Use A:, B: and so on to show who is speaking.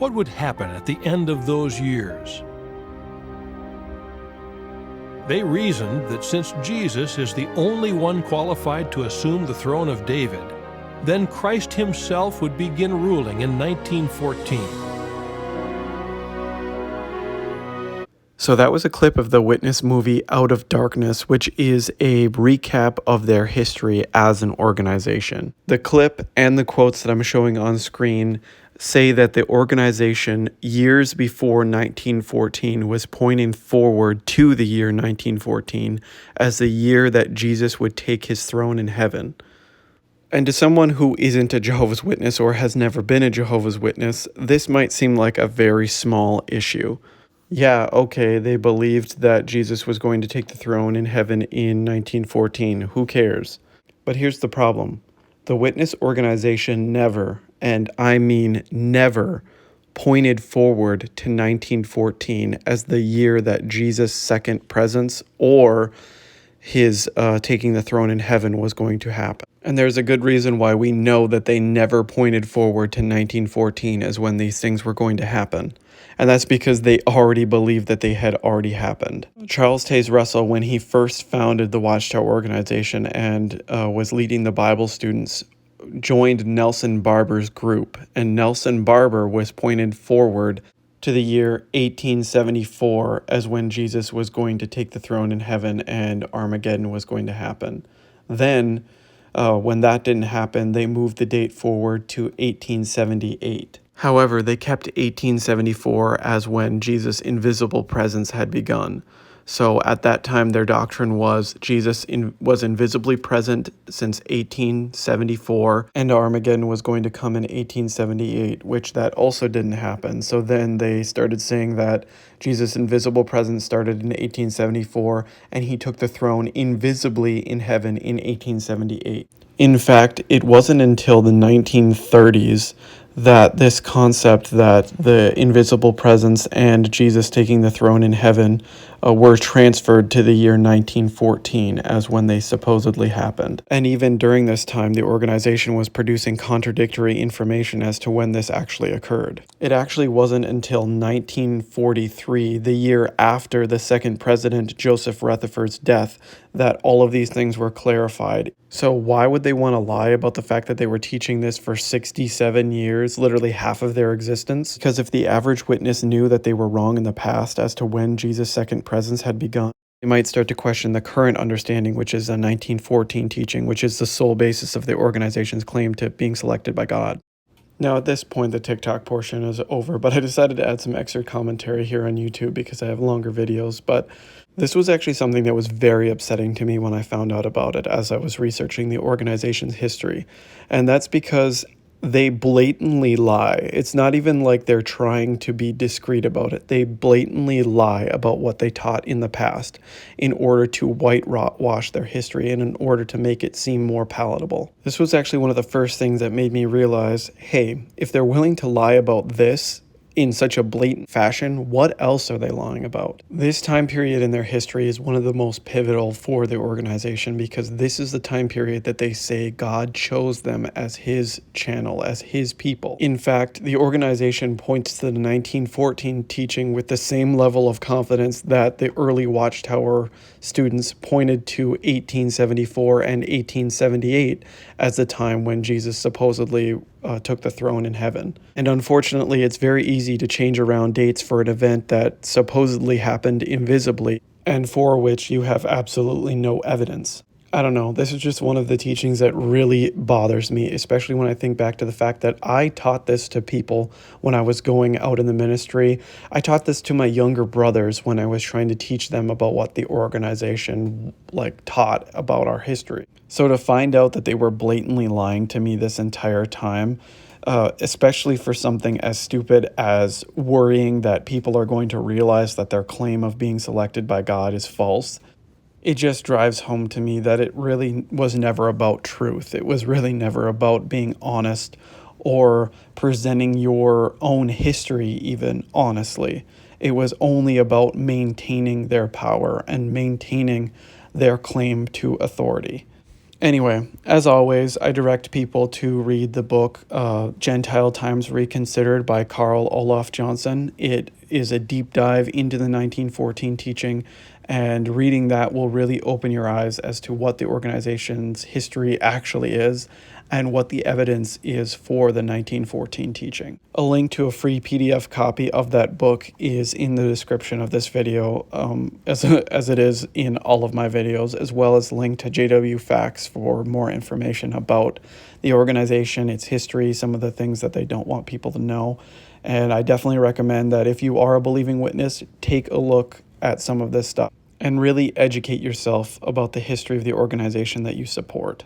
A: What would happen at the end of those years? They reasoned that since Jesus is the only one qualified to assume the throne of David, then Christ himself would begin ruling in 1914.
B: So that was a clip of the Witness movie Out of Darkness, which is a recap of their history as an organization. The clip and the quotes that I'm showing on screen say that the organization years before 1914 was pointing forward to the year 1914 as the year that Jesus would take his throne in heaven. And to someone who isn't a Jehovah's Witness or has never been a Jehovah's Witness, this might seem like a very small issue. Yeah, okay, they believed that Jesus was going to take the throne in heaven in 1914. Who cares? But here's the problem. The Witness organization never, and I mean never, pointed forward to 1914 as the year that Jesus' second presence or his taking the throne in heaven was going to happen. And there's a good reason why we know that they never pointed forward to 1914 as when these things were going to happen. And that's because they already believed that they had already happened. Charles Taze Russell, when he first founded the Watchtower organization and was leading the Bible students, joined Nelson Barber's group. And Nelson Barber was pointed forward to the year 1874 as when Jesus was going to take the throne in heaven and Armageddon was going to happen. Then, when that didn't happen, they moved the date forward to 1878. However, they kept 1874 as when Jesus' invisible presence had begun. So at that time, their doctrine was Jesus was invisibly present since 1874, and Armageddon was going to come in 1878, which that also didn't happen. So then they started saying that Jesus' invisible presence started in 1874, and he took the throne invisibly in heaven in 1878. In fact, it wasn't until the 1930s that this concept that the invisible presence and Jesus taking the throne in heaven were transferred to the year 1914 as when they supposedly happened. And even during this time, the organization was producing contradictory information as to when this actually occurred. It actually wasn't until 1943, the year after the second president, Joseph Rutherford's death, that all of these things were clarified. So why would they want to lie about the fact that they were teaching this for 67 years, literally half of their existence? Because if the average witness knew that they were wrong in the past as to when Jesus' second presence had begun, they might start to question the current understanding, which is a 1914 teaching, which is the sole basis of the organization's claim to being selected by God. Now, at this point, the TikTok portion is over, but I decided to add some extra commentary here on YouTube because I have longer videos. But this was actually something that was very upsetting to me when I found out about it as I was researching the organization's history. And that's because they blatantly lie. It's not even like they're trying to be discreet about it. They blatantly lie about what they taught in the past in order to whitewash their history and in order to make it seem more palatable. This was actually one of the first things that made me realize, hey, if they're willing to lie about this in such a blatant fashion, what else are they lying about? This time period in their history is one of the most pivotal for the organization because this is the time period that they say God chose them as his channel, as his people. In fact, the organization points to the 1914 teaching with the same level of confidence that the early Watchtower students pointed to 1874 and 1878 as the time when Jesus supposedly took the throne in heaven. And unfortunately, it's very easy to change around dates for an event that supposedly happened invisibly and for which you have absolutely no evidence. I don't know, this is just one of the teachings that really bothers me, especially when I think back to the fact that I taught this to people when I was going out in the ministry. I taught this to my younger brothers when I was trying to teach them about what the organization taught about our history. So to find out that they were blatantly lying to me this entire time, especially for something as stupid as worrying that people are going to realize that their claim of being selected by God is false, it just drives home to me that it really was never about truth. It was really never about being honest or presenting your own history even honestly. It was only about maintaining their power and maintaining their claim to authority. Anyway, as always, I direct people to read the book Gentile Times Reconsidered by Carl Olaf Johnson. It is a deep dive into the 1914 teaching, and reading that will really open your eyes as to what the organization's history actually is and what the evidence is for the 1914 teaching. A link to a free PDF copy of that book is in the description of this video, as it is in all of my videos, as well as link to JW Facts for more information about the organization, its history, some of the things that they don't want people to know. And I definitely recommend that if you are a believing witness, take a look at some of this stuff and really educate yourself about the history of the organization that you support.